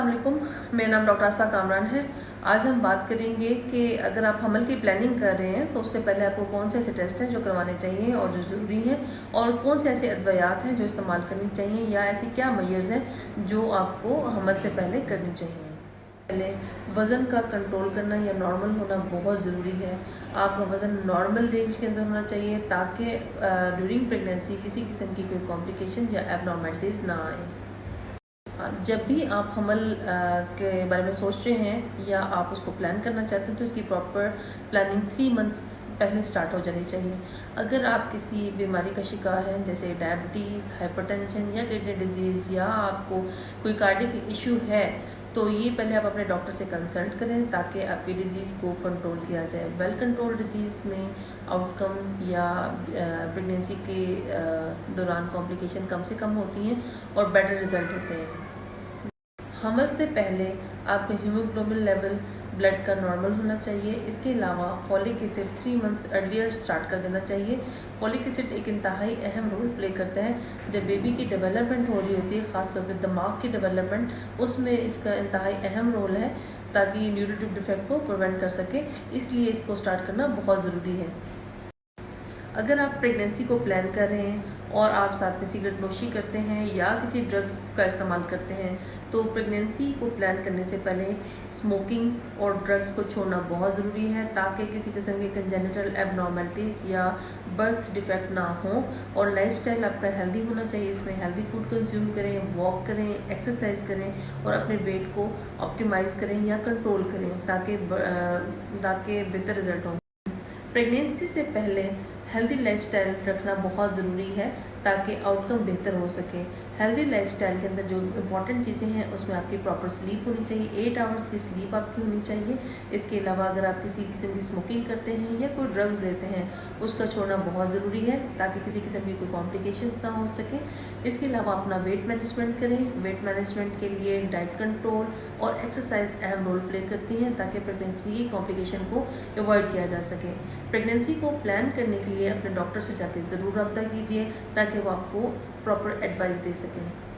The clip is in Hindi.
अस्सलाम वालेकुम, मेरा नाम डॉक्टर आसा कामरान है। आज हम बात करेंगे कि अगर आप हमल की प्लानिंग कर रहे हैं तो उससे पहले आपको कौन से ऐसे टेस्ट हैं जो करवाने चाहिए और जो ज़रूरी हैं, और कौन से ऐसे अद्वियात हैं जो इस्तेमाल करनी चाहिए, या ऐसी क्या मयर्स हैं जो आपको हमल से पहले करनी चाहिए। पहले वज़न का कंट्रोल करना या नॉर्मल होना बहुत ज़रूरी है। आपका वज़न नॉर्मल रेंज के अंदर होना चाहिए ताकि ड्यूरिंग प्रेगनेंसी किसी किस्म की कोई कॉम्प्लिकेशन या एबनॉर्मेलिटीज़ ना आए। जब भी आप हमल के बारे में सोच रहे हैं या आप उसको प्लान करना चाहते हैं तो इसकी प्रॉपर प्लानिंग 3 मंथ्स पहले स्टार्ट हो जानी चाहिए। अगर आप किसी बीमारी का शिकार हैं जैसे डायबिटीज़, हाइपरटेंशन या किडनी डिजीज़, या आपको कोई कार्डियक इशू है, तो ये पहले आप अपने डॉक्टर से कंसल्ट करें ताकि आपकी डिज़ीज़ को कंट्रोल किया जाए। वेल कंट्रोल डिजीज़ में आउटकम या प्रेगनेंसी के दौरान कॉम्प्लिकेशन कम से कम होती हैं और बेटर रिजल्ट होते हैं। हमल से पहले आपका हीमोग्लोबिन लेवल ब्लड का नॉर्मल होना चाहिए। इसके अलावा folic acid 3 months earlier start कर देना चाहिए। फॉलिक एसिड एक इंतहाई अहम रोल प्ले करता है जब बेबी की डेवलपमेंट हो रही होती है, ख़ासतौर पर दिमाग की डेवलपमेंट, उसमें इसका इंतहाई अहम रोल है ताकि न्यूरोटिव डिफेक्ट को प्रिवेंट कर सके। इसलिए इसको स्टार्ट करना बहुत ज़रूरी है। अगर आप प्रेगनेंसी को प्लान कर रहे हैं और आप साथ में सिगरेट नोशी करते हैं या किसी ड्रग्स का इस्तेमाल करते हैं, तो प्रेगनेंसी को प्लान करने से पहले स्मोकिंग और ड्रग्स को छोड़ना बहुत ज़रूरी है ताकि किसी किस्म के कंजेनिटल एबनॉर्मेलिटीज़ या बर्थ डिफेक्ट ना हो। और लाइफस्टाइल आपका हेल्दी होना चाहिए, इसमें हेल्दी फूड कंज्यूम करें, वॉक करें, एक्सरसाइज करें और अपने वेट को ऑप्टिमाइज़ करें या कंट्रोल करें ताकि बेहतर रिजल्ट हो। प्रेगनेंसी से पहले हेल्दी लाइफस्टाइल रखना बहुत ज़रूरी है ताकि आउटकम बेहतर हो सके। हेल्दी लाइफस्टाइल के अंदर जो इम्पॉर्टेंट चीज़ें हैं उसमें आपकी प्रॉपर स्लीप होनी चाहिए, 8 आवर्स की स्लीप आपकी होनी चाहिए। इसके अलावा अगर आप किसी किस्म की स्मोकिंग करते हैं या कोई ड्रग्स लेते हैं उसका छोड़ना बहुत ज़रूरी है ताकि किसी किस्म की कोई कॉम्प्लिकेशंस ना हो सके। इसके अलावा अपना वेट मैनेजमेंट करें। वेट मैनेजमेंट के लिए डाइट कंट्रोल और एक्सरसाइज अहम रोल प्ले करती हैं ताकि प्रेगनेंसी की कॉम्प्लिकेशन को अवॉइड किया जा सके। प्रेगनेंसी को प्लान करने के लिए अपने डॉक्टर से जाकर ज़रूर रब्ता कीजिए ताकि वो आपको प्रॉपर एडवाइस दे सकें।